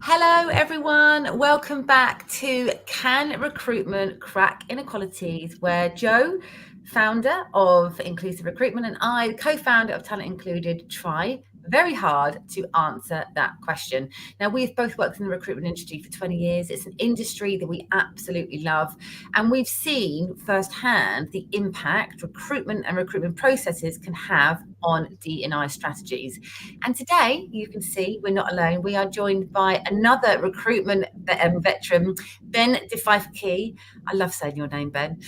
Hello, everyone. Welcome back to Can Recruitment Crack Inequalities, where Joe, founder of Inclusive Recruitment, and I, co-founder of Talent Included, try very hard to answer that question. Now, we've both worked in the recruitment industry for 20 years. It's an industry that we absolutely love, and we've seen firsthand the impact recruitment and recruitment processes can have on D&I strategies. And today, you can see we're not alone. We are joined by another recruitment veteran, Ben DeFife-Key. I love saying your name, Ben.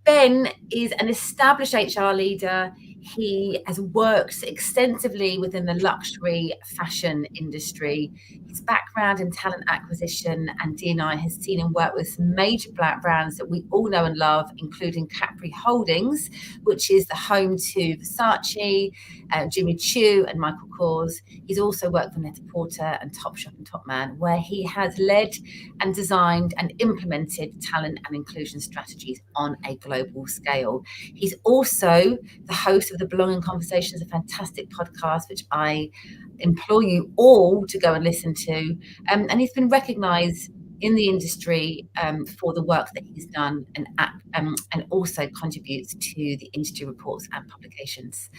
Ben is an established HR leader. He has worked extensively within the luxury fashion industry. His background in talent acquisition and D&I has seen him work with some major black brands that we all know and love, including Capri Holdings, which is the home to Versace, Jimmy Choo and Michael Kors. He's also worked for Net-a-Porter and Topshop and Topman, where he has led and designed and implemented talent and inclusion strategies on a global scale. He's also the host of the Belonging Conversations, a fantastic podcast, which I implore you all to go and listen to. And he's been recognised in the industry for the work that he's done and also contributes to the industry reports and publications.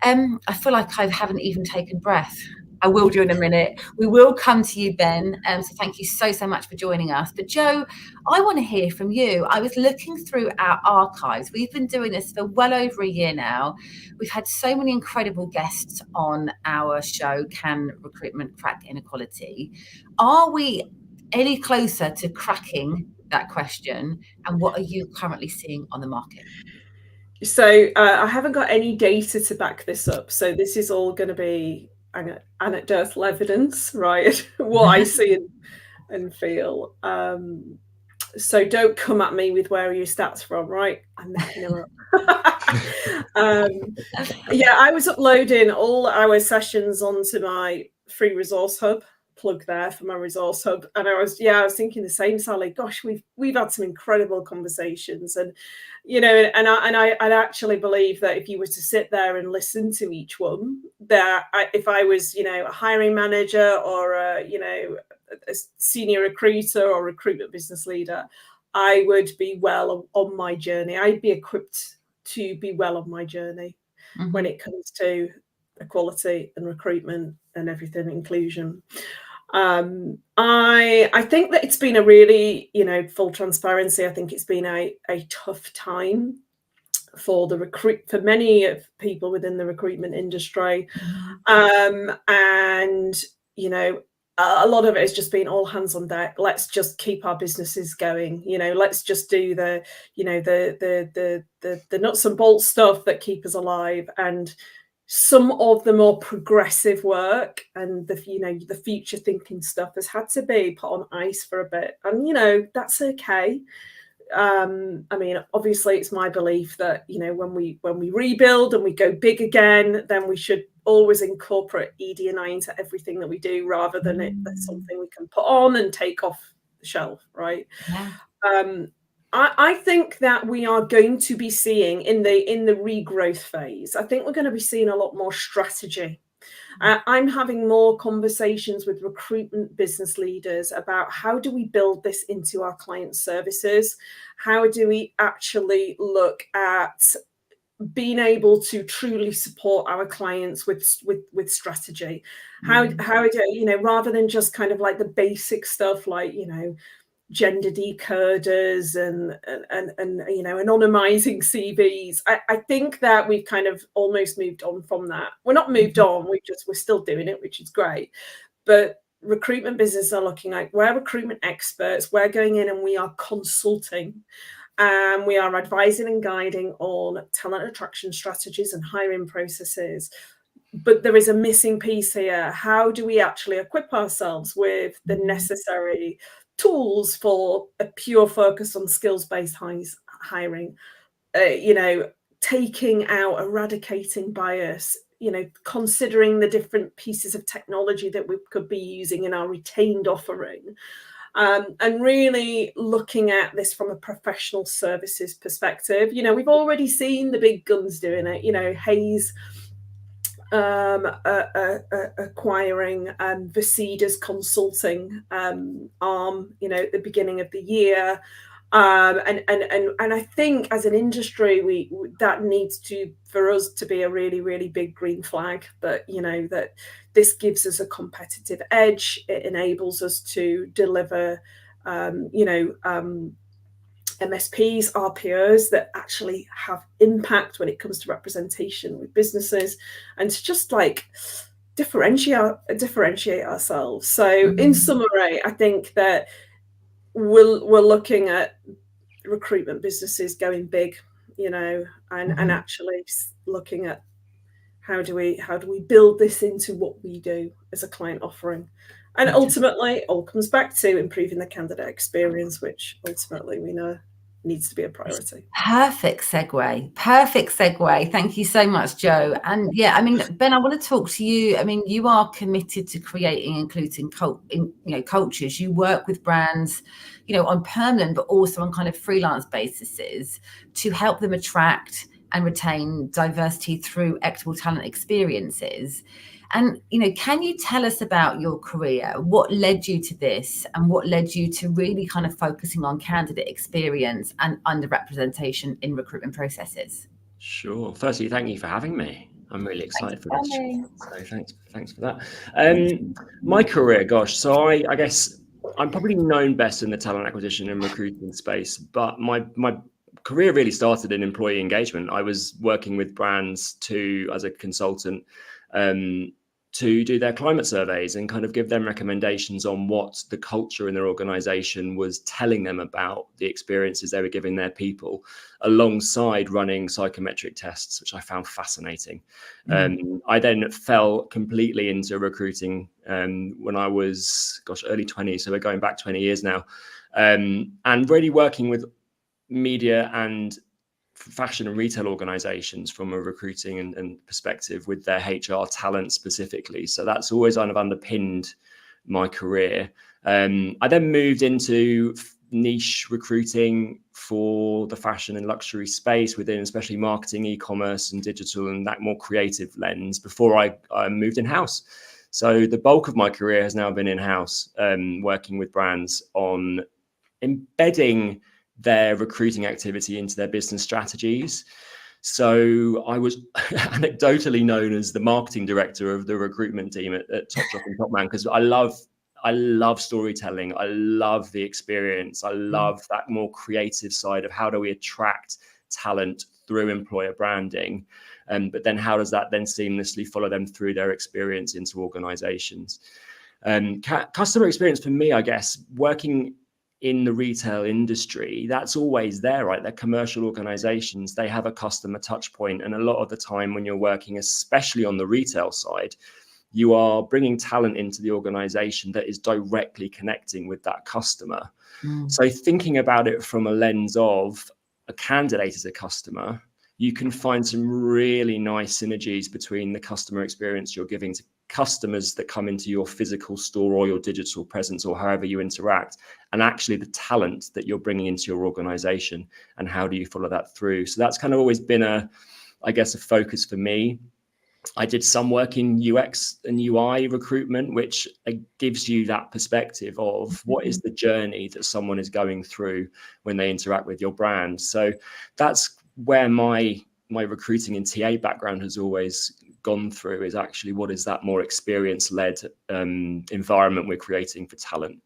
I feel like I haven't even taken breath. I will do in a minute. We will come to you, Ben. So thank you so much for joining us. But Joe, I want to hear from you. I was looking through our archives. We've been doing this for well over a year now. We've had so many incredible guests on our show, Can Recruitment Crack Inequality? Are we any closer to cracking that question? And what are you currently seeing on the market? So I haven't got any data to back this up. So this is all going to be anecdotal evidence, right? What I see and feel. So don't come at me with where are your stats from, right? I'm making them up. Yeah, I was uploading all our sessions onto my free resource hub. Plug there for my resource hub, and I was thinking the same, Sally. Gosh, we've had some incredible conversations, and I actually believe that if you were to sit there and listen to each one, that if I was a hiring manager or a senior recruiter or recruitment business leader, I would be well on my journey. I'd be equipped to be well on my journey when it comes to equality and recruitment and everything inclusion. I think that it's been a really, full transparency, I think it's been a tough time for many of people within the recruitment industry. And a lot of it has just been all hands on deck. Let's just keep our businesses going. Let's just do the nuts and bolts stuff that keep us alive. And some of the more progressive work and the future thinking stuff has had to be put on ice for a bit. And that's okay. I mean, obviously it's my belief that when we rebuild and we go big again, then we should always incorporate ED&I into everything that we do, rather than that's something we can put on and take off the shelf, right? Yeah. I think that we are going to be seeing in the regrowth phase, I think we're going to be seeing a lot more strategy. I'm having more conversations with recruitment business leaders about how do we build this into our client services? How do we actually look at being able to truly support our clients with strategy? How do rather than just kind of like the basic stuff like gender decoders and anonymizing CVs. I think that we've kind of almost moved on from that. We're not moved on, we're still doing it, which is great. But recruitment businesses are looking like, we're recruitment experts, we're going in and we are consulting, and we are advising and guiding on talent attraction strategies and hiring processes. But there is a missing piece here. How do we actually equip ourselves with the necessary tools for a pure focus on skills-based hiring, taking out, eradicating bias, considering the different pieces of technology that we could be using in our retained offering, and really looking at this from a professional services perspective. We've already seen the big guns doing it, Hays acquiring Vasida's consulting arm, at the beginning of the year. And I think as an industry, that needs for us to be a really, really big green flag that, that this gives us a competitive edge. It enables us to deliver, MSPs, RPOs that actually have impact when it comes to representation with businesses, and to just like differentiate ourselves. So in summary, I think that we're looking at recruitment businesses going big, and actually looking at how do we build this into what we do as a client offering. And ultimately, it all comes back to improving the candidate experience, which ultimately we know needs to be a priority. Perfect segue. Thank you so much, Jo. And yeah, I mean, Ben, I want to talk to you. I mean, you are committed to creating including cultures. You work with brands, on permanent, but also on kind of freelance bases to help them attract and retain diversity through equitable talent experiences. And, can you tell us about your career? What led you to this, and what led you to really kind of focusing on candidate experience and underrepresentation in recruitment processes? Sure. Firstly, thank you for having me. I'm really excited for this. So thanks for that. My career, gosh. So I guess I'm probably known best in the talent acquisition and recruiting space, but my career really started in employee engagement. I was working with brands as a consultant, to do their climate surveys and kind of give them recommendations on what the culture in their organization was telling them about the experiences they were giving their people, alongside running psychometric tests, which I found fascinating. I then fell completely into recruiting when I was, early 20s. So we're going back 20 years now, and really working with media and fashion and retail organizations from a recruiting and perspective with their HR talent specifically. So that's always kind of underpinned my career. I then moved into niche recruiting for the fashion and luxury space within especially marketing, e-commerce and digital, and that more creative lens before I moved in-house. So the bulk of my career has now been in-house, working with brands on embedding their recruiting activity into their business strategies. So I was anecdotally known as the marketing director of the recruitment team at Topshop and Topman, because I love storytelling. I love the experience. I love that more creative side of how do we attract talent through employer branding. But then how does that then seamlessly follow them through their experience into organizations? Customer experience for me, I guess, working in the retail industry, that's always there, right? They're commercial organizations. They have a customer touch point. And a lot of the time when you're working, especially on the retail side, you are bringing talent into the organization that is directly connecting with that customer. So thinking about it from a lens of a candidate as a customer, you can find some really nice synergies between the customer experience you're giving to customers that come into your physical store or your digital presence or however you interact, and actually the talent that you're bringing into your organization, and how do you follow that through. So that's kind of always been a focus for me. I did some work in UX and UI recruitment, which gives you that perspective of what is the journey that someone is going through when they interact with your brand. So that's where my recruiting and TA background has always gone through, is actually what is that more experience-led environment we're creating for talent.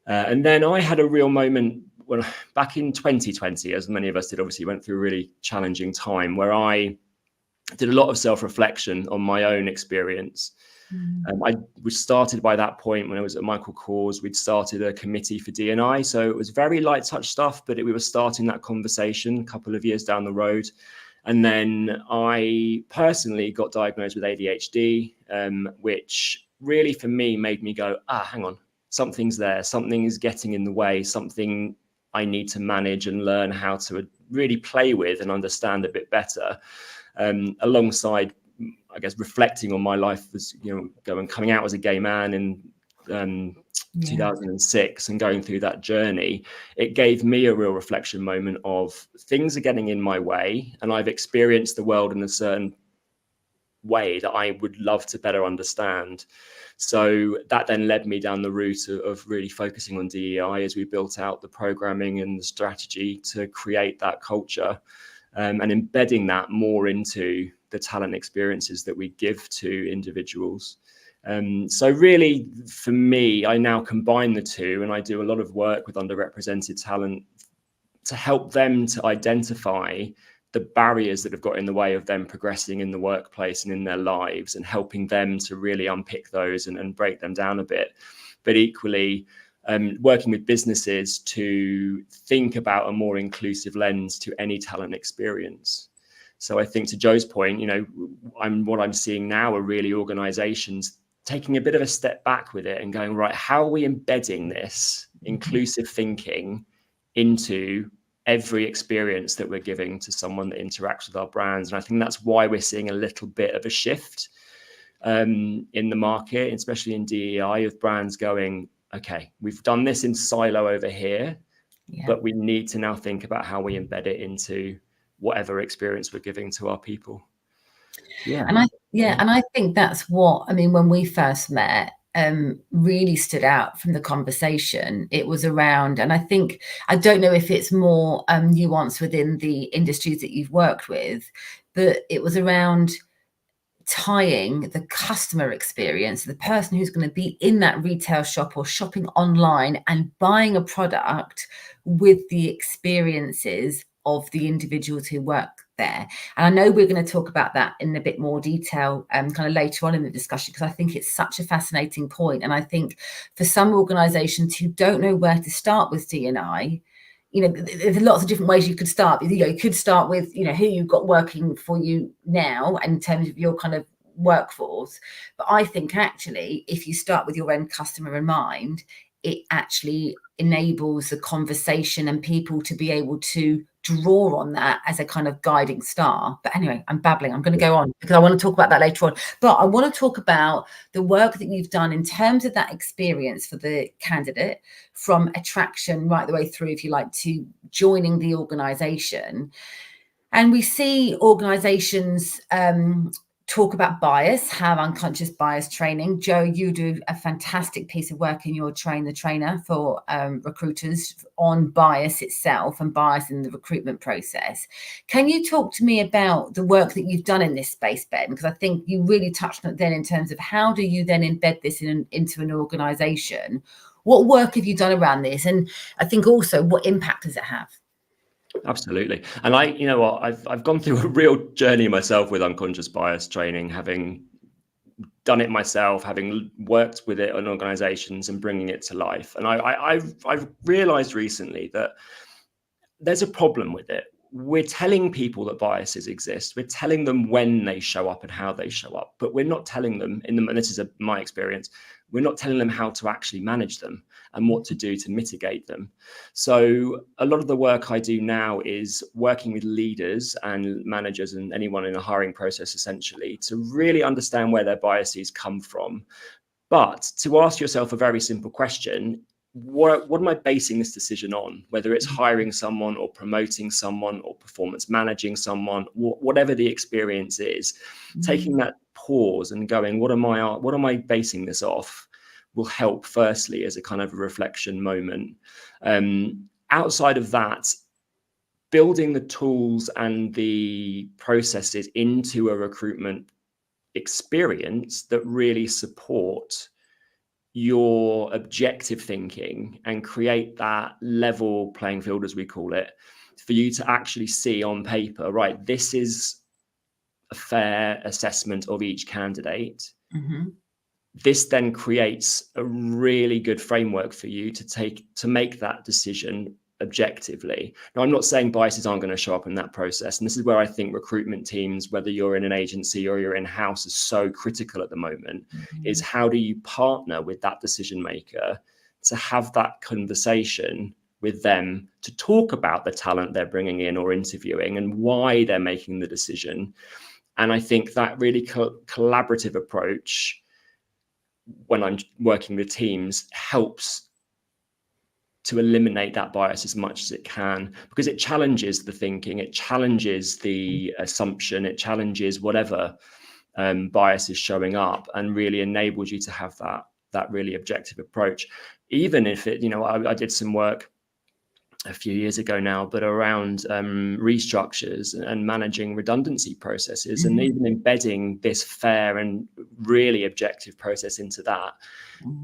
And then I had a real moment when back in 2020, as many of us did, obviously went through a really challenging time where I did a lot of self-reflection on my own experience. We started by that point when I was at Michael Kors, we'd started a committee for D&I. So it was very light touch stuff, but we were starting that conversation a couple of years down the road. And then I personally got diagnosed with ADHD, which really for me made me go, hang on, something's there. Something is getting in the way, something I need to manage and learn how to really play with and understand a bit better. Alongside, I guess, reflecting on my life as, coming out as a gay man in 2006 and going through that journey, it gave me a real reflection moment of things are getting in my way, and I've experienced the world in a certain way that I would love to better understand. So that then led me down the route of really focusing on DEI as we built out the programming and the strategy to create that culture, and embedding that more into the talent experiences that we give to individuals. So really, for me, I now combine the two, and I do a lot of work with underrepresented talent to help them to identify the barriers that have got in the way of them progressing in the workplace and in their lives, and helping them to really unpick those and break them down a bit. But equally, working with businesses to think about a more inclusive lens to any talent experience. So I think, to Joe's point, what I'm seeing now are really organizations taking a bit of a step back with it and going, right, how are we embedding this inclusive thinking into every experience that we're giving to someone that interacts with our brands? And I think that's why we're seeing a little bit of a shift in the market, especially in DEI, of brands going, okay, we've done this in silo over here, but we need to now think about how we embed it into whatever experience we're giving to our people. And I think that's what, I mean, when we first met, really stood out from the conversation. It was around, and I don't know if it's more nuanced within the industries that you've worked with, but it was around tying the customer experience, the person who's going to be in that retail shop or shopping online and buying a product, with the experiences of the individuals who work there. And I know we're going to talk about that in a bit more detail kind of later on in the discussion, because I think it's such a fascinating point. And I think for some organizations who don't know where to start with D&I, there's lots of different ways you could start. You could start with, who you've got working for you now in terms of your kind of workforce. But I think actually, if you start with your end customer in mind, it actually enables the conversation and people to be able to draw on that as a kind of guiding star. But anyway, I'm babbling. I'm going to go on because I want to talk about that later on. But I want to talk about the work that you've done in terms of that experience for the candidate, from attraction right the way through, if you like, to joining the organization. And we see organizations talk about bias, have unconscious bias training. Joe, you do a fantastic piece of work in your Train the Trainer for recruiters on bias itself and bias in the recruitment process. Can you talk to me about the work that you've done in this space, Ben? Because I think you really touched on it then in terms of how do you then embed this into an organization? What work have you done around this? And I think also, what impact does it have? Absolutely. And I've gone through a real journey myself with unconscious bias training, having done it myself, having worked with it on organizations and bringing it to life. And I've realized recently that there's a problem with it. We're telling people that biases exist. We're telling them when they show up and how they show up, but we're not telling them, and this is my experience, we're not telling them how to actually manage them and what to do to mitigate them. So a lot of the work I do now is working with leaders and managers and anyone in a hiring process, essentially, to really understand where their biases come from. But to ask yourself a very simple question: what am I basing this decision on? Whether it's hiring someone or promoting someone or performance managing someone, whatever the experience is, taking that pause and going, what am I basing this off, will help firstly as a kind of a reflection moment. Outside of that, building the tools and the processes into a recruitment experience that really support your objective thinking and create that level playing field, as we call it, for you to actually see on paper, right, this is a fair assessment of each candidate. This then creates a really good framework for you to make that decision objectively. Now, I'm not saying biases aren't going to show up in that process. And this is where I think recruitment teams, whether you're in an agency or you're in-house, is so critical at the moment, is how do you partner with that decision maker to have that conversation with them, to talk about the talent they're bringing in or interviewing and why they're making the decision. And I think that really collaborative approach, when I'm working with teams, helps to eliminate that bias as much as it can, because it challenges the thinking, it challenges the assumption, it challenges whatever. bias is showing up, and really enables you to have that really objective approach. Even if it, I did some work a few years ago now, but around restructures and managing redundancy processes, and even embedding this fair and really objective process into that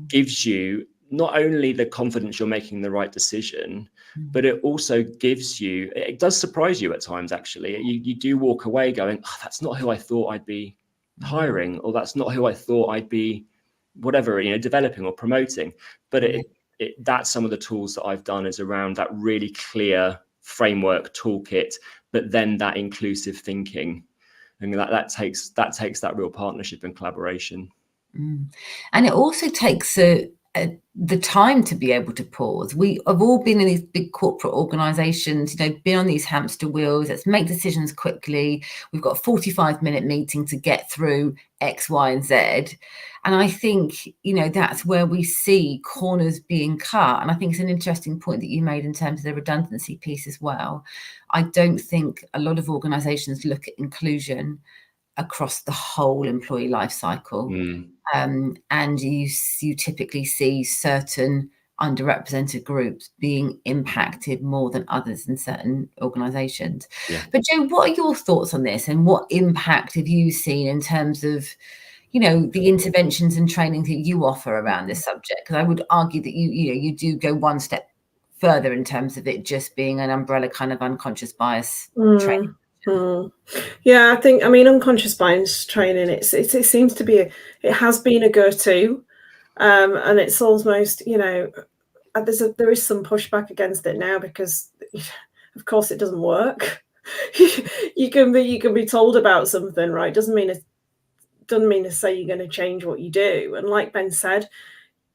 gives you not only the confidence you're making the right decision, but it also gives you, it does surprise you at times, actually. You do walk away going, oh, that's not who I thought I'd be hiring, or that's not who I thought I'd be, whatever, developing or promoting. But that's some of the tools that I've done is around that really clear framework toolkit, but then that inclusive thinking, and that takes that real partnership and collaboration. And it also takes the time to be able to pause. We have all been in these big corporate organizations, been on these hamster wheels. Let's make decisions quickly. We've got a 45-minute meeting to get through X, Y, and Z. And I think, that's where we see corners being cut. And I think it's an interesting point that you made in terms of the redundancy piece as well. I don't think a lot of organizations look at inclusion across the whole employee life cycle. And you typically see certain underrepresented groups being impacted more than others in certain organizations. But Jo, what are your thoughts on this, and what impact have you seen in terms of the interventions and training that you offer around this subject? Because I would argue that you do go one step further in terms of it just being an umbrella kind of unconscious bias training. Yeah, I mean, unconscious bias training, it seems to be, it has been a go-to, and it's almost, there is some pushback against it now, because of course it doesn't work. you can be told about something, right? Doesn't mean to say you're going to change what you do. And like Ben said,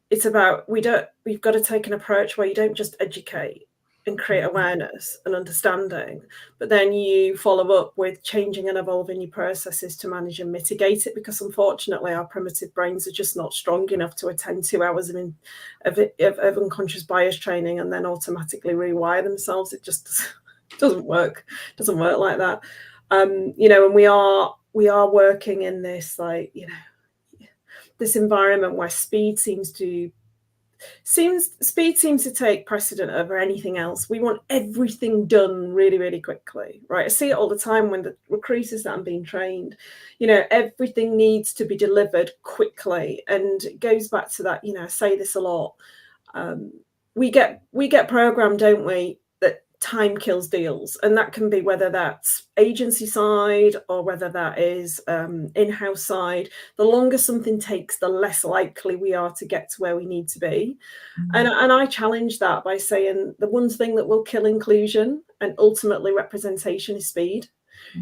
it's about, we've got to take an approach where you don't just educate and create awareness and understanding, but then you follow up with changing and evolving your processes to manage and mitigate it, because unfortunately our primitive brains are just not strong enough to attend 2 hours of unconscious bias training and then automatically rewire themselves. It just doesn't work like that. And we are working in this, this environment where speed seems to take precedent over anything else. We want everything done really, really quickly, right? I see it all the time when the recruiters that I'm being trained, everything needs to be delivered quickly. And it goes back to that, I say this a lot. We get programmed, don't we, that time kills deals. And that can be whether that's agency side or whether that is in-house side. The longer something takes, the less likely we are to get to where we need to be. And I challenge that by saying the one thing that will kill inclusion and ultimately representation is speed.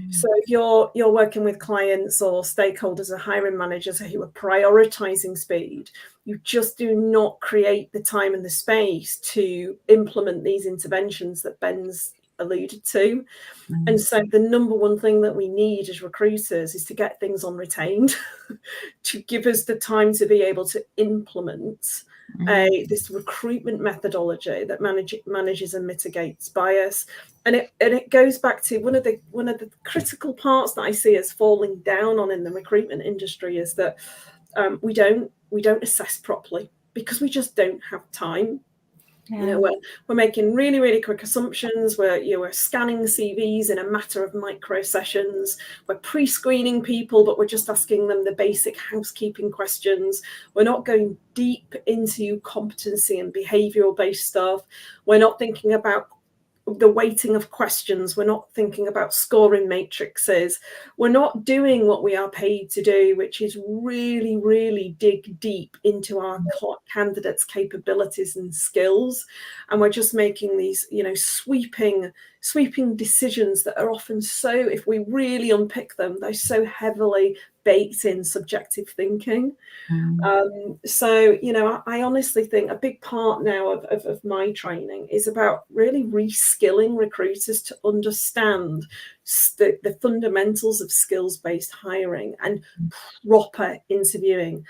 So if you're working with clients or stakeholders or hiring managers who are prioritizing speed, you just do not create the time and the space to implement these interventions that Ben's alluded to. And so the number one thing that we need as recruiters is to get things on retained to give us the time to be able to implement this recruitment methodology that manages and mitigates bias. And it goes back to one of the critical parts that I see as falling down on in the recruitment industry is that we don't assess properly because we just don't have time. Yeah. We're making really, really quick assumptions. We're scanning CVs in a matter of micro sessions. We're pre-screening people, but we're just asking them the basic housekeeping questions. We're not going deep into competency and behavioural based stuff. We're not thinking about the weighting of questions. We're not thinking about scoring matrices. We're not doing what we are paid to do, which is really, really dig deep into our candidates' capabilities and skills. And we're just making these, sweeping decisions that are often so, if we really unpick them, they're so heavily baked in subjective thinking. So, I honestly think a big part now of my training is about really reskilling recruiters to understand the fundamentals of skills-based hiring and proper interviewing.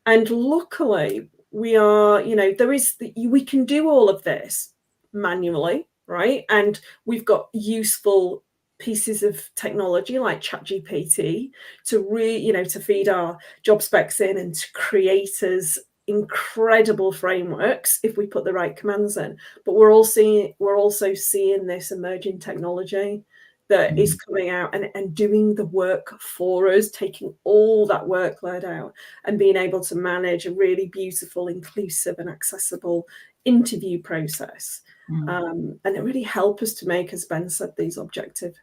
And luckily, we are, we can do all of this manually, right? And we've got useful pieces of technology like ChatGPT to feed our job specs in and to create us incredible frameworks if we put the right commands in. But we're also seeing this emerging technology that is coming out and doing the work for us, taking all that workload out and being able to manage a really beautiful, inclusive and accessible interview process. And it really helps us to make, as Ben said, these objective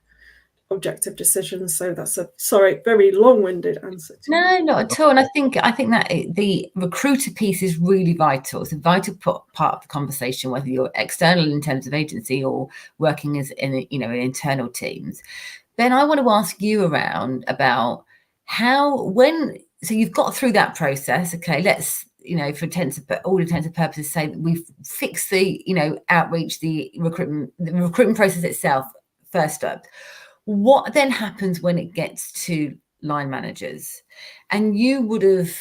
decisions. So that's a very long-winded answer to No, not at all. And I think that the recruiter piece is really vital. It's a vital part of the conversation, whether you're external in terms of agency or working as in internal teams. Ben, I want to ask you around about so you've got through that process. Okay, let's for all intents and purposes say that we've fixed the outreach, the recruitment process itself first up. What then happens when it gets to line managers? And you would have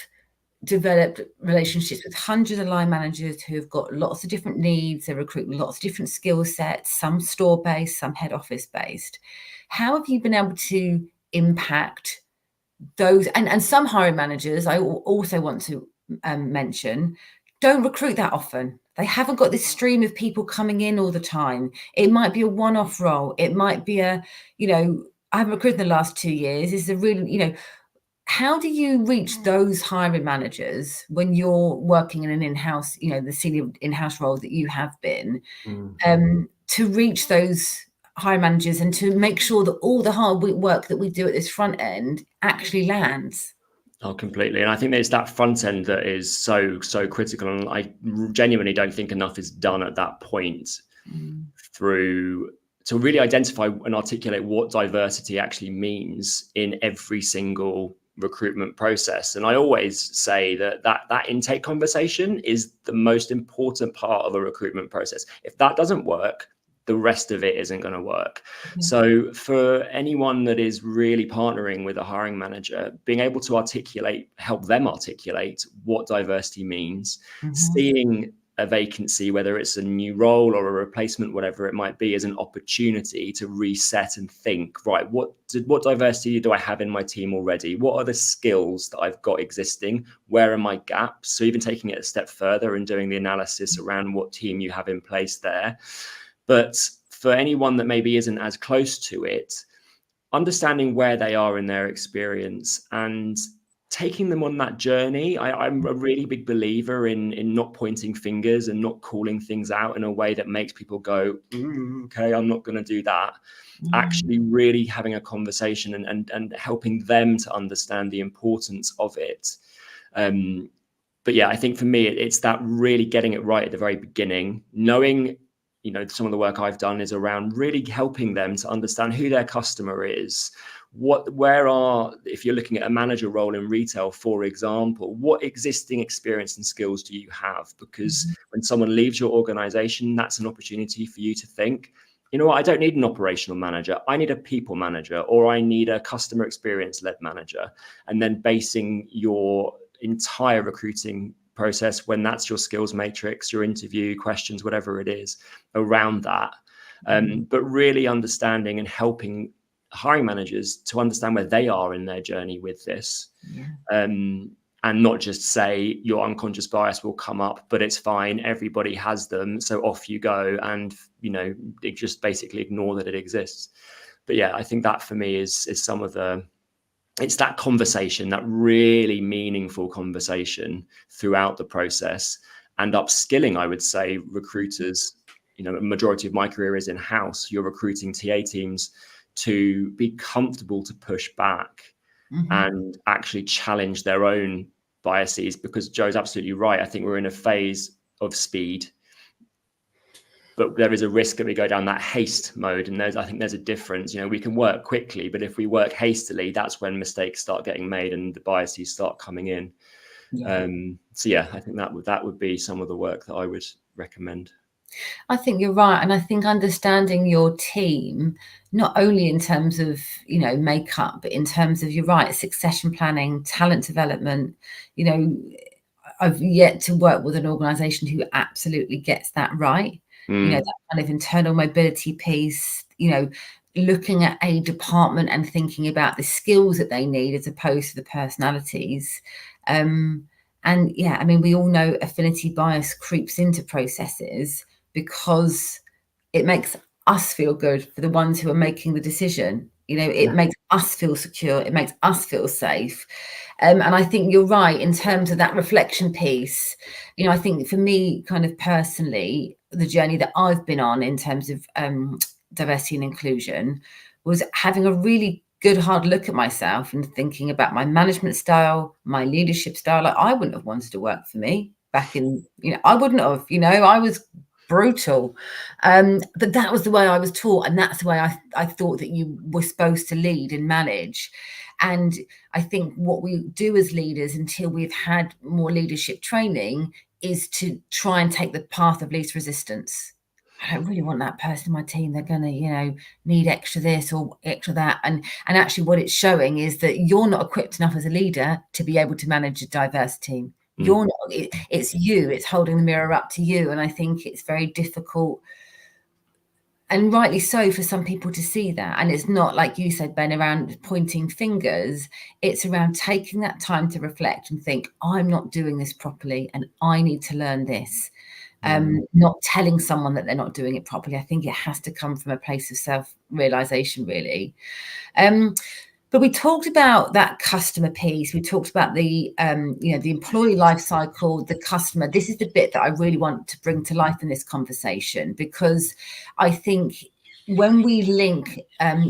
developed relationships with hundreds of line managers who've got lots of different needs. They're recruiting lots of different skill sets, some store-based, some head office-based. How have you been able to impact those? And some hiring managers, I also want to mention, don't recruit that often. They haven't got this stream of people coming in all the time. It might be a one-off role. It might be I haven't recruited in the last 2 years. Is a really, how do you reach those hiring managers when you're working in an in-house, the senior in-house role that you have been, to reach those hiring managers and to make sure that all the hard work that we do at this front end actually lands? Oh, completely. And I think there's that front end that is so critical. And I genuinely don't think enough is done at that point to really identify and articulate what diversity actually means in every single recruitment process. And I always say that intake conversation is the most important part of a recruitment process. If that doesn't work, the rest of it isn't going to work. So for anyone that is really partnering with a hiring manager, being able to help them articulate what diversity means, seeing a vacancy, whether it's a new role or a replacement, whatever it might be, as an opportunity to reset and think, right, what diversity do I have in my team already? What are the skills that I've got existing? Where are my gaps? So even taking it a step further and doing the analysis around what team you have in place there. But for anyone that maybe isn't as close to it, understanding where they are in their experience and taking them on that journey. I'm a really big believer in not pointing fingers and not calling things out in a way that makes people go, okay, I'm not going to do that. Actually really having a conversation and helping them to understand the importance of it. But yeah, I think for me, it's that really getting it right at the very beginning, knowing, some of the work I've done is around really helping them to understand who their customer is. If you're looking at a manager role in retail, for example, what existing experience and skills do you have? Because when someone leaves your organization, that's an opportunity for you to think, you know what, I don't need an operational manager. I need a people manager, or I need a customer experience led manager. And then basing your entire recruiting process, when that's your skills matrix, your interview questions, whatever it is, around that. But really understanding and helping hiring managers to understand where they are in their journey with this. And not just say your unconscious bias will come up, but it's fine, everybody has them, so off you go, and just basically ignore that it exists. But yeah, I think that for me is some of it's that conversation, that really meaningful conversation throughout the process, and upskilling, I would say, recruiters. A majority of my career is in-house. You're recruiting TA teams to be comfortable to push back and actually challenge their own biases, because Joe's absolutely right. I think we're in a phase of speed, but there is a risk that we go down that haste mode. And I think there's a difference. We can work quickly, but if we work hastily, that's when mistakes start getting made and the biases start coming in. So yeah, I think that would be some of the work that I would recommend. I think you're right. And I think understanding your team, not only in terms of, makeup, but in terms of, you're right, succession planning, talent development. I've yet to work with an organization who absolutely gets that right. That kind of internal mobility piece, looking at a department and thinking about the skills that they need as opposed to the personalities. And yeah, I mean, we all know affinity bias creeps into processes because it makes us feel good for the ones who are making the decision. You know, it makes us feel secure. It makes us feel safe. And I think you're right in terms of that reflection piece. You know, I think for me, kind of personally, the journey that I've been on in terms of diversity and inclusion was having a really good hard look at myself and thinking about my management style, my leadership style. Like, I wouldn't have wanted to work for me back in, you know, I wouldn't have, you know, I was brutal. But that was the way I was taught, and that's the way I thought that you were supposed to lead and manage. And I think what we do as leaders, until we've had more leadership training, is to try and take the path of least resistance. I don't really want that person in my team. They're going to, you know, need extra this or extra that. And actually what it's showing is that you're not equipped enough as a leader to be able to manage a diverse team. You're not, it's you, it's holding the mirror up to you. And I think it's very difficult, and rightly so, for some people to see that. And it's not, like you said, Ben, around pointing fingers. It's around taking that time to reflect and think, I'm not doing this properly and I need to learn this. Not telling someone that they're not doing it properly. I think it has to come from a place of self-realization, really. But we talked about that customer piece. We talked about the, you know, the employee life cycle, the customer. This is the bit that I really want to bring to life in this conversation, because I think when we link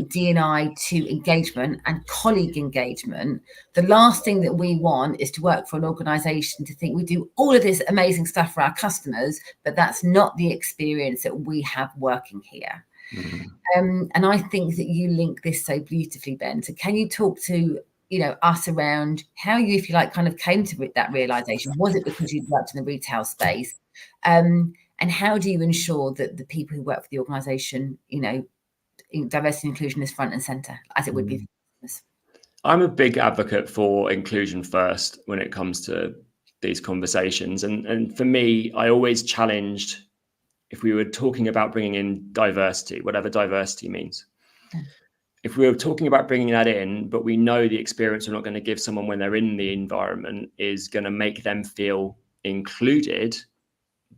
D&I to engagement and colleague engagement, the last thing that we want is to work for an organisation to think we do all of this amazing stuff for our customers, but that's not the experience that we have working here. And I think that you link this so beautifully, Ben. So can you talk to, you know, us around how you, if you like, kind of came to that realization? Was it because you'd worked in the retail space? And how do you ensure that the people who work for the organisation, you know, diversity and inclusion is front and centre, as it would be? I'm a big advocate for inclusion first when it comes to these conversations. And for me, I always challenged, if we were talking about bringing in diversity, whatever diversity means, if we were talking about bringing that in, but we know the experience we're not going to give someone when they're in the environment is going to make them feel included,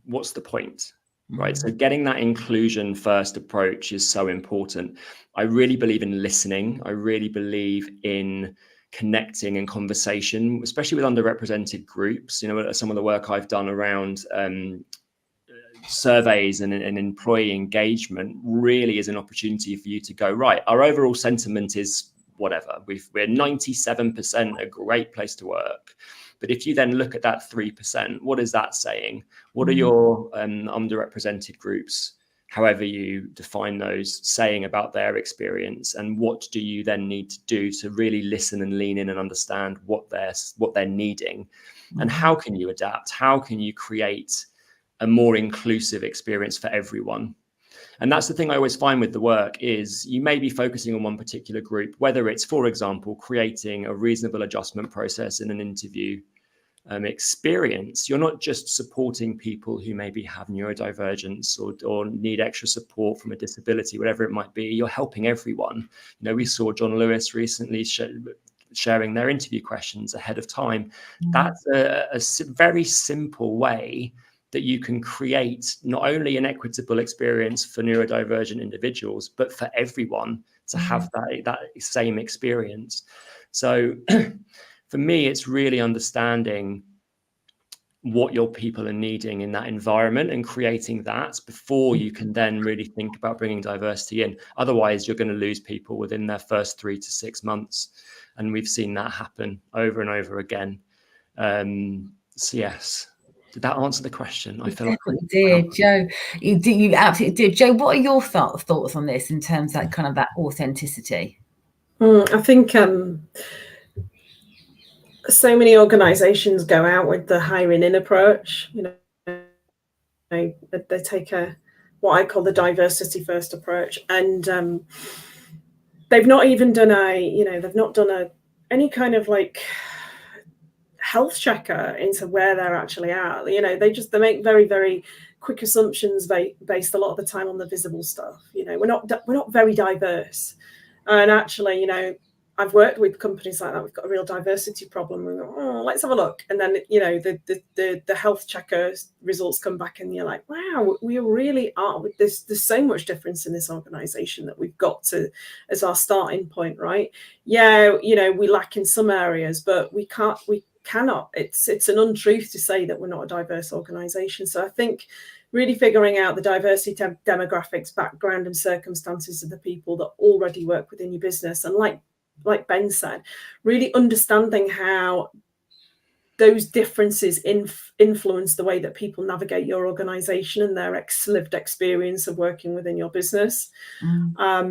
what's the point? Right. So getting that inclusion first approach is so important. I really believe in listening. I really believe in connecting and conversation, especially with underrepresented groups. You know, some of the work I've done around surveys and employee engagement really is an opportunity for you to go, right, our overall sentiment is whatever. We're 97% a great place to work. But if you then look at that 3%, what is that saying? What are your underrepresented groups, however you define those, saying about their experience? And what do you then need to do to really listen and lean in and understand what they're needing? And how can you adapt? How can you create a more inclusive experience for everyone? And that's the thing I always find with the work is you may be focusing on one particular group, whether it's, for example, creating a reasonable adjustment process in an interview experience. You're not just supporting people who maybe have neurodivergence or need extra support from a disability, whatever it might be. You're helping everyone. You know, we saw John Lewis recently sharing their interview questions ahead of time. That's a very simple way that you can create not only an equitable experience for neurodivergent individuals, but for everyone to have that same experience. So for me, it's really understanding what your people are needing in that environment and creating that before you can then really think about bringing diversity in. Otherwise, you're going to lose people within their first 3 to 6 months. And we've seen that happen over and over again. So yes. Did that answer the question? I feel like you did, Joe. You absolutely did. Joe, what are your thoughts on this in terms of that kind of that authenticity? I think so many organisations go out with the hiring in approach. You know, they take what I call the diversity first approach, and they've not even done any kind of like health checker into where they're actually at. You know, they make very, very quick assumptions based a lot of the time on the visible stuff. You know, we're not very diverse, and actually, you know, I've worked with companies like that. We've got a real diversity problem. We go, oh, let's have a look, and then, you know, the health checker results come back, and you're like, wow, we really are. There's so much difference in this organisation that we've got to as our starting point, right? Yeah, you know, we lack in some areas, but we cannot. It's an untruth to say that we're not a diverse organisation. So I think really figuring out the diversity demographics, background, and circumstances of the people that already work within your business, and like Ben said, really understanding how those differences influence the way that people navigate your organization and their lived experience of working within your business. I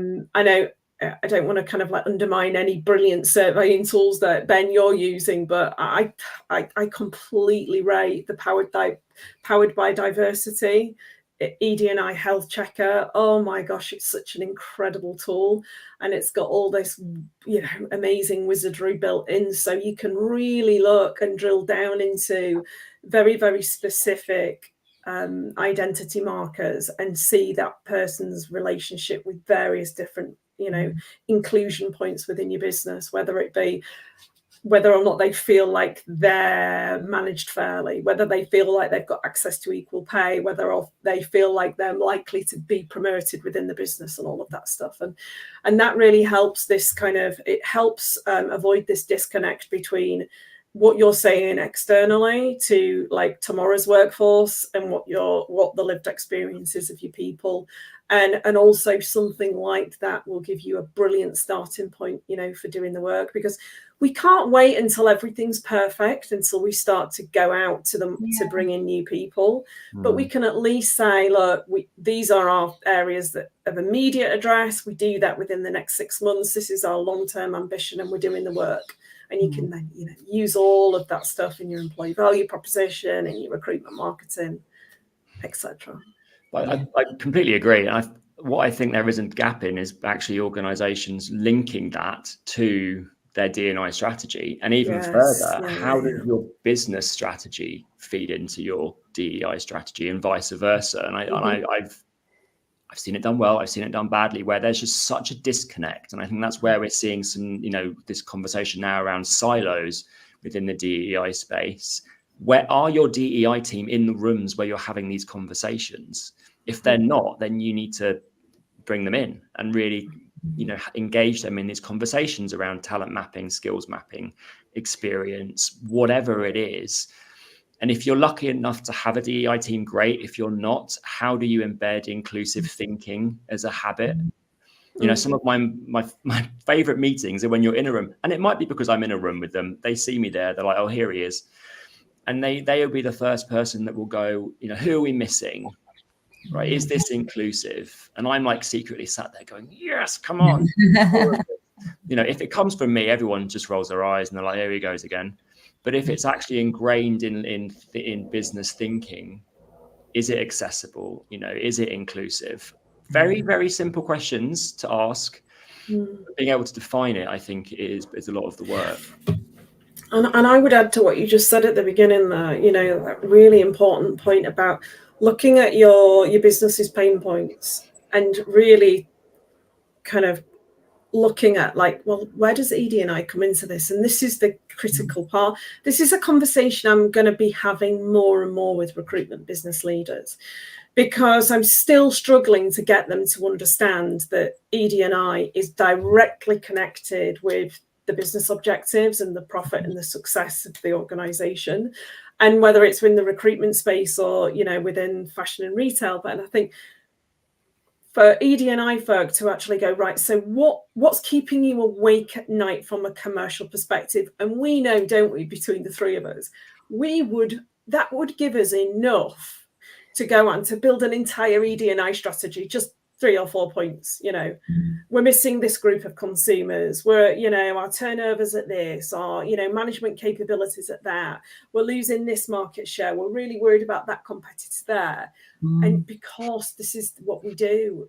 know I don't want to kind of like undermine any brilliant surveying tools that, Ben, you're using, but I completely rate the powered by diversity ED&I health checker. Oh my gosh, it's such an incredible tool, and it's got all this, you know, amazing wizardry built in, so you can really look and drill down into very, very specific identity markers and see that person's relationship with various different, you know, inclusion points within your business, whether it be whether or not they feel like they're managed fairly, whether they feel like they've got access to equal pay, whether they feel like they're likely to be promoted within the business, and all of that stuff. And that really helps this kind of, it helps avoid this disconnect between what you're saying externally to like tomorrow's workforce and what the lived experiences of your people. And also something like that will give you a brilliant starting point, you know, for doing the work, because we can't wait until everything's perfect until we start to go out to them to bring in new people. But we can at least say, look, these are our areas that of immediate address. We do that within the next 6 months. This is our long-term ambition, and we're doing the work. And you can then, you know, use all of that stuff in your employee value proposition, in your recruitment marketing, etc. I completely agree. What I think there isn't gap in is actually organisations linking that to their D&I strategy, and even further, how does your business strategy feed into your DEI strategy, and vice versa? And I've seen it done well, I've seen it done badly, where there's just such a disconnect. And I think that's where we're seeing some, you know, this conversation now around silos within the DEI space. Where are your DEI team in the rooms where you're having these conversations? If they're not, then you need to bring them in and really, you know, engage them in these conversations around talent mapping, skills mapping, experience, whatever it is. And if you're lucky enough to have a DEI team, great. If you're not, how do you embed inclusive thinking as a habit? You know, some of my favorite meetings are when you're in a room, and it might be because I'm in a room with them. They see me there. They're like, oh, here he is. And they will be the first person that will go, you know, who are we missing? Right? Is this inclusive? And I'm like secretly sat there going, yes, come on. You know, if it comes from me, everyone just rolls their eyes and they're like, here he goes again. But if it's actually ingrained in business thinking, is it accessible? You know, is it inclusive? Very, very simple questions to ask. Being able to define it, I think, is a lot of the work. And I would add to what you just said at the beginning there, you know, that really important point about looking at your business's pain points and really kind of looking at like, well, where does ED&I come into this? And this is the critical part. This is a conversation I'm going to be having more and more with recruitment business leaders, because I'm still struggling to get them to understand that ED&I is directly connected with the business objectives and the profit and the success of the organization, and whether it's in the recruitment space or, you know, within fashion and retail. But I think for ED&I folk to actually go, right, so what's keeping you awake at night from a commercial perspective? And we know, don't we, between the three of us, that would give us enough to go on to build an entire ED&I strategy, just 3 or 4 points. You know, we're missing this group of consumers. We're, you know, our turnovers at this, our, you know, management capabilities at that. We're losing this market share. We're really worried about that competitor there. And because this is what we do,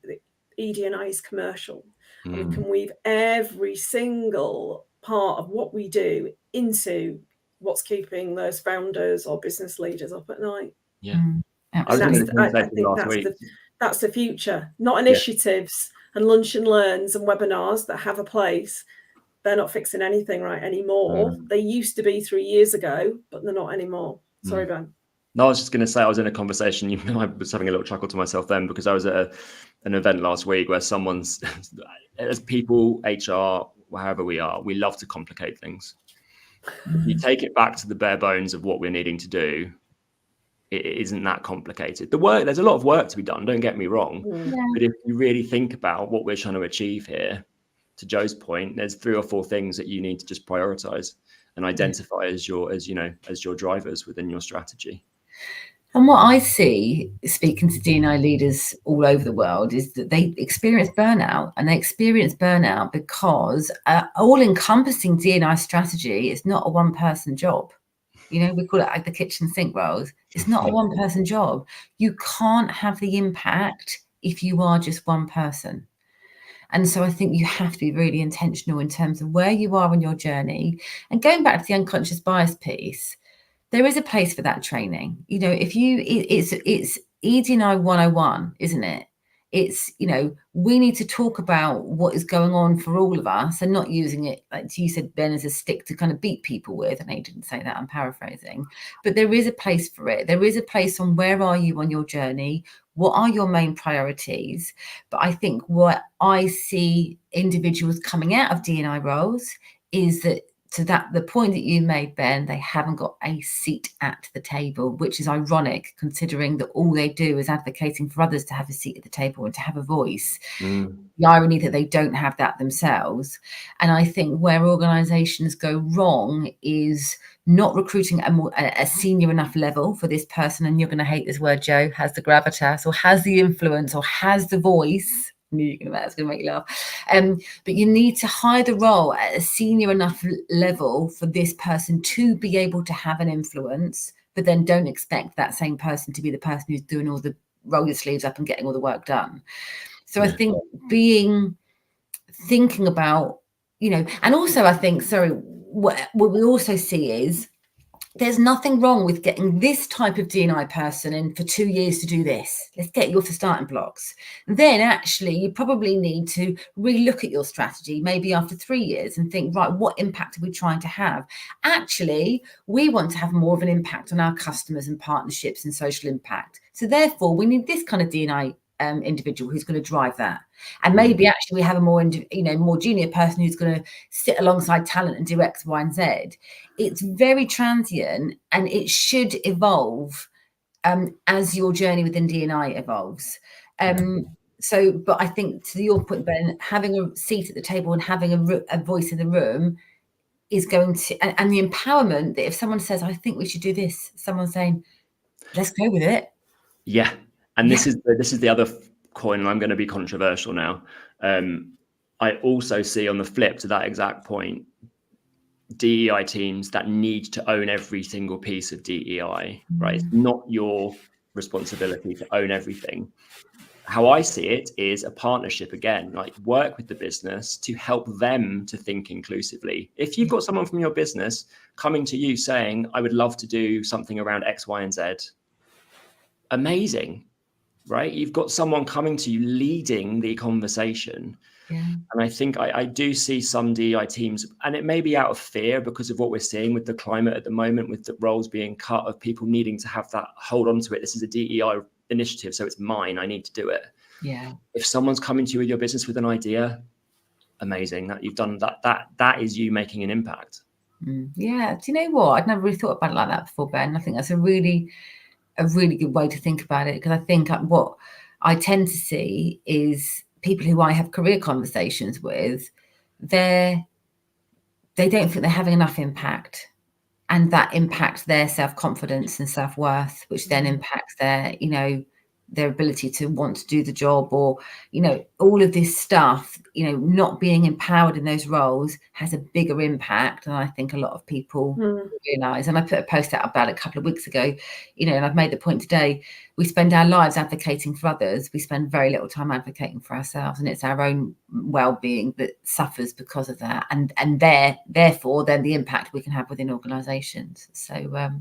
ED&I is commercial. And we can weave every single part of what we do into what's keeping those founders or business leaders up at night. Yeah. I was in I think that's the future, not initiatives and lunch and learns and webinars that have a place. They're not fixing anything right anymore. They used to be 3 years ago, but they're not anymore. Sorry, Ben. No, I was just going to say, I was in a conversation, I was having a little chuckle to myself then, because I was at an event last week where someone's, as people, HR, however we are, we love to complicate things. If you take it back to the bare bones of what we're needing to do, it isn't that complicated. There's a lot of work to be done, don't get me wrong. But if you really think about what we're trying to achieve here, to Joe's point, there's 3 or 4 things that you need to just prioritize and identify as your drivers within your strategy. And what I see, speaking to D&I leaders all over the world, is that they experience burnout, and they experience burnout because all-encompassing D&I strategy is not a one-person job. We call it like the kitchen sink roles. It's not a one-person job. You can't have the impact if you are just one person. And so I think you have to be really intentional in terms of where you are on your journey. And going back to the unconscious bias piece, there is a place for that training. It's ED&I 101, isn't it? It's, we need to talk about what is going on for all of us and not using it, like you said, Ben, as a stick to kind of beat people with. I know you didn't say that, I'm paraphrasing. But there is a place for it. There is a place on where are you on your journey? What are your main priorities? But I think what I see individuals coming out of D&I roles is that, to the point that you made, Ben, they haven't got a seat at the table, which is ironic considering that all they do is advocating for others to have a seat at the table and to have a voice. The irony that they don't have that themselves. And I think where organizations go wrong is not recruiting a senior enough level for this person. And you're going to hate this word, Joe, has the gravitas or has the influence or has the voice. That's going to make you laugh. But you need to hire the role at a senior enough level for this person to be able to have an influence, but then don't expect that same person to be the person who's doing all the roll your sleeves up and getting all the work done. So I think thinking about, and also I think, what we also see is there's nothing wrong with getting this type of D&I person in for 2 years to do this. Let's get you off the starting blocks. Then actually you probably need to relook at your strategy maybe after 3 years and think, right, what impact are we trying to have? Actually, we want to have more of an impact on our customers and partnerships and social impact. So therefore we need this kind of D&I individual who's going to drive that. And maybe actually we have a more junior person who's going to sit alongside talent and do X, Y, and Z. It's very transient, and it should evolve as your journey within D&I evolves. But I think to your point, Ben, having a seat at the table and having a voice in the room is going to, and the empowerment that if someone says, I think we should do this, someone saying, let's go with it. Yeah. And this is the other coin, and I'm going to be controversial now. I also see on the flip to that exact point, DEI teams that need to own every single piece of DEI, right? It's not your responsibility to own everything. How I see it is a partnership again, like work with the business to help them to think inclusively. If you've got someone from your business coming to you saying, I would love to do something around X, Y, and Z, amazing. Right? You've got someone coming to you leading the conversation. Yeah. And I think I do see some DEI teams, and it may be out of fear because of what we're seeing with the climate at the moment, with the roles being cut, of people needing to have that hold on to it. This is a DEI initiative, so it's mine. I need to do it. Yeah. If someone's coming to you with your business with an idea, amazing. That you've done that is you making an impact. Yeah. Do you know what? I'd never really thought about it like that before, Ben. I think that's a really good way to think about it, because I think what I tend to see is people who I have career conversations with, they don't think they're having enough impact, and that impacts their self-confidence and self-worth, which then impacts their their ability to want to do the job, or, you know, all of this stuff, you know, not being empowered in those roles has a bigger impact than I think a lot of people realise. And I put a post out about it a couple of weeks ago, you know, and I've made the point today, we spend our lives advocating for others, we spend very little time advocating for ourselves, and it's our own well-being that suffers because of that, and therefore then the impact we can have within organisations. So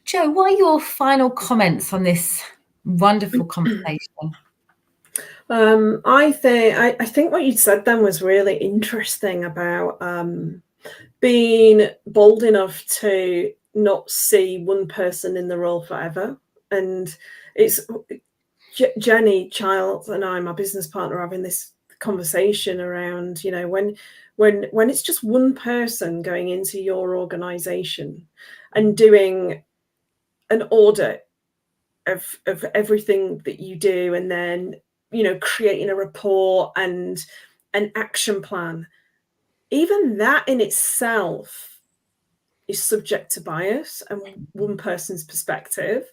Jo, what are your final comments on this wonderful conversation? I think what you said then was really interesting about being bold enough to not see one person in the role forever. And it's Jenny Childs and I, my business partner, having this conversation around, you know, when it's just one person going into your organization and doing an audit of everything that you do, and then, you know, creating a report and an action plan, even that in itself is subject to bias and one person's perspective.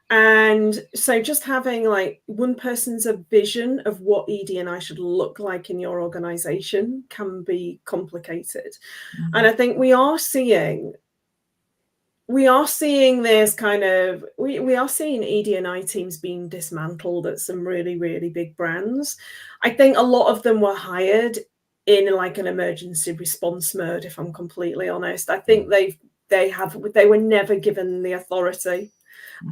And so just having like one person's a vision of what ED&I should look like in your organization can be complicated. And I think we are seeing this kind of, we are seeing ED&I teams being dismantled at some really, really big brands. I think a lot of them were hired in like an emergency response mode, if I'm completely honest. I think they were never given the authority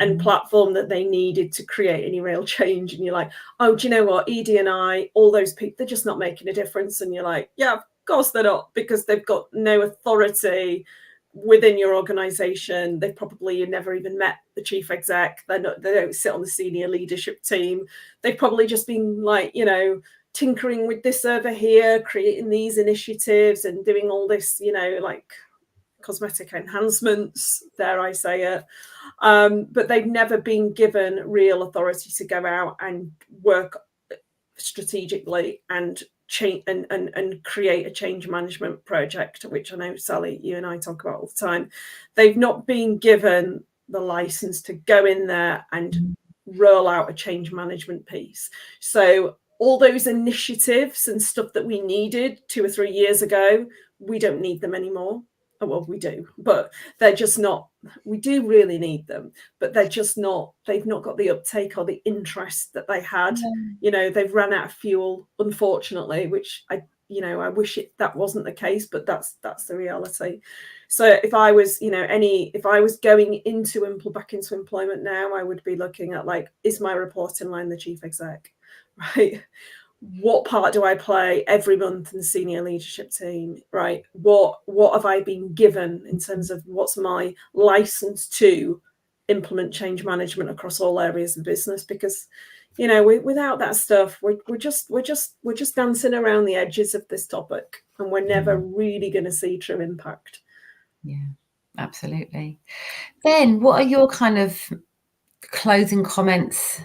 and platform that they needed to create any real change. And you're like, oh, do you know what? ED&I, all those people, they're just not making a difference. And you're like, yeah, of course they're not, because they've got no authority within your organization. They've probably never even met the chief exec. They don't sit on the senior leadership team. They've probably just been like, you know, tinkering with this over here, creating these initiatives and doing all this, you know, like cosmetic enhancements, dare I say it. But they've never been given real authority to go out and work strategically and change and create a change management project, which I know, Sally, you and I talk about all the time. They've not been given the license to go in there and roll out a change management piece. So all those initiatives and stuff that we needed 2 or 3 years ago, we don't need them anymore. Well, we do, but they're just not, we do really need them, but they're just not, they've not got the uptake or the interest that they had. You know, they've run out of fuel, unfortunately, which I wish that wasn't the case, but that's the reality. So if I was, you know, if I was going back into employment now, I would be looking at like, is my reporting line the chief exec, right? What part do I play every month in the senior leadership team, right? What have I been given in terms of what's my license to implement change management across all areas of the business? Because, you know, without that stuff, we're just dancing around the edges of this topic, and we're never really going to see true impact. Yeah, absolutely. Ben, what are your kind of closing comments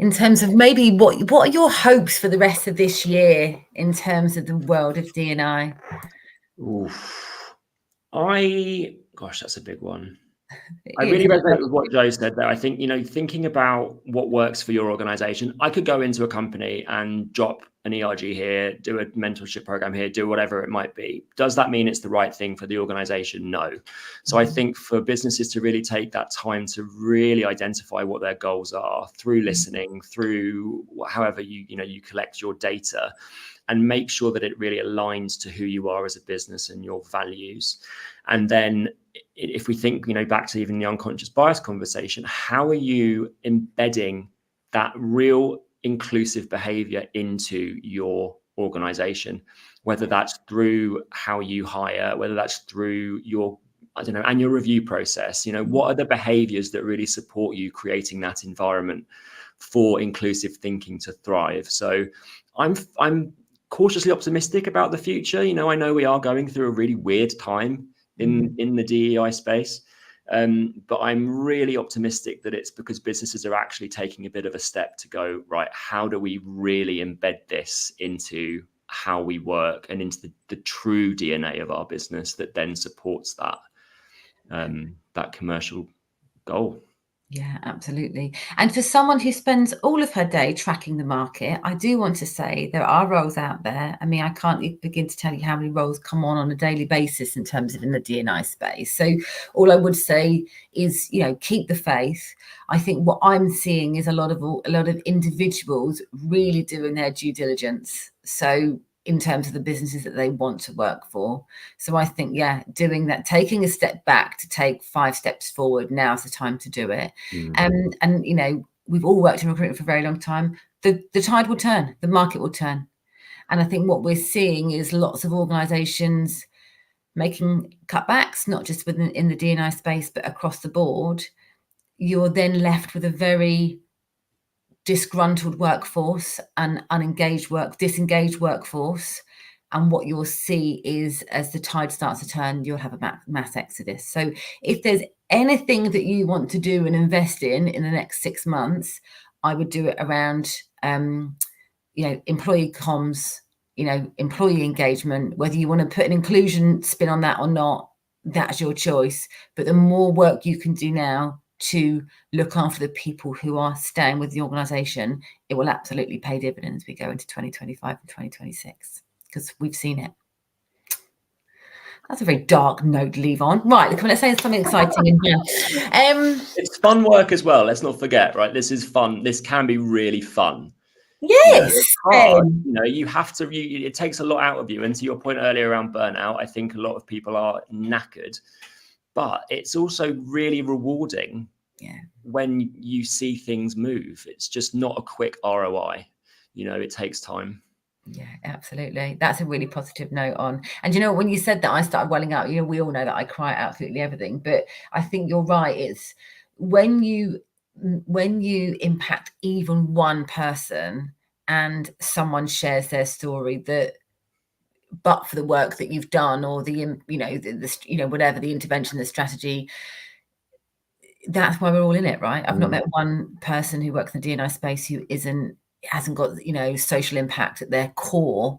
in terms of maybe what are your hopes for the rest of this year in terms of the world of D&I? Gosh, that's a big one. I really resonate with what Jo said there. I think, you know, thinking about what works for your organization, I could go into a company and drop an ERG here, do a mentorship program here, do whatever it might be. Does that mean it's the right thing for the organization? No. So I think for businesses to really take that time to really identify what their goals are through listening, through however you collect your data, and make sure that it really aligns to who you are as a business and your values. And then if we think, you know, back to even the unconscious bias conversation, how are you embedding that real inclusive behavior into your organization, whether that's through how you hire, whether that's through your, annual review process, you know, what are the behaviors that really support you creating that environment for inclusive thinking to thrive? So I'm cautiously optimistic about the future. You know, I know we are going through a really weird time in the DEI space. But I'm really optimistic that it's because businesses are actually taking a bit of a step to go, right, how do we really embed this into how we work and into the true DNA of our business that then supports that commercial goal? Yeah, absolutely. And for someone who spends all of her day tracking the market, I do want to say there are roles out there. I mean, I can't begin to tell you how many roles come on a daily basis in terms of in the D&I space. So all I would say is, keep the faith. I think what I'm seeing is a lot of individuals really doing their due diligence. So in terms of the businesses that they want to work for. So I think, doing that, taking a step back to take 5 steps forward, now's the time to do it. And we've all worked in recruitment for a very long time. The tide will turn, the market will turn. And I think what we're seeing is lots of organisations making cutbacks, not just in the D&I space, but across the board. You're then left with a very disgruntled workforce and disengaged workforce. And what you'll see is, as the tide starts to turn, you'll have a mass exodus. So if there's anything that you want to do and invest in the next 6 months, I would do it around, employee comms, employee engagement. Whether you want to put an inclusion spin on that or not, that's your choice. But the more work you can do now to look after the people who are staying with the organisation, it will absolutely pay dividends as we go into 2025 and 2026, because we've seen it. That's a very dark note to leave on. Right, let's say something exciting in here. It's fun work as well. Let's not forget, right? This is fun. This can be really fun. Yes. It's hard. You have to. It takes a lot out of you. And to your point earlier around burnout, I think a lot of people are knackered, but it's also really rewarding. Yeah. When you see things move, it's just not a quick ROI. It takes time. Yeah, absolutely. That's a really positive note on. And when you said that, I started welling up. We all know that I cry at absolutely everything, but I think you're right. It's when you impact even one person and someone shares their story, that but for the work that you've done, or whatever the intervention, the strategy, that's why we're all in it, right? I've not met one person who works in the D&I space who hasn't got social impact at their core,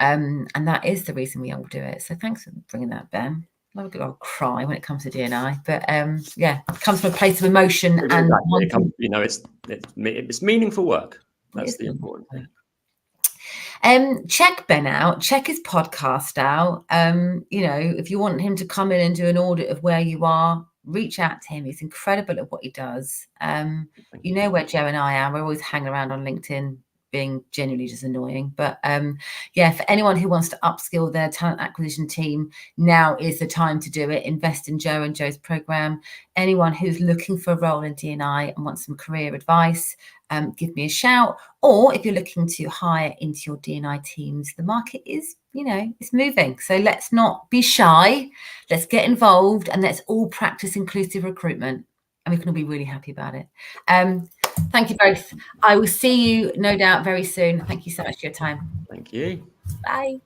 and that is the reason we all do it. So thanks for bringing that, Ben. I'll cry when it comes to D&I, but it comes from a place of emotion. Exactly. It's meaningful work. That's the important thing. Check Ben out, check his podcast out. If you want him to come in and do an audit of where you are, reach out to him. He's incredible at what he does. Where Joe and I are. We're always hanging around on LinkedIn, being genuinely just annoying. But for anyone who wants to upskill their talent acquisition team, now is the time to do it. Invest in Joe and Joe's program. Anyone who's looking for a role in D&I and wants some career advice, give me a shout. Or if you're looking to hire into your D&I teams, the market is, it's moving. So let's not be shy. Let's get involved and let's all practice inclusive recruitment. And we can all be really happy about it. Thank you both. I will see you, no doubt, very soon. Thank you so much for your time. Thank you. Bye.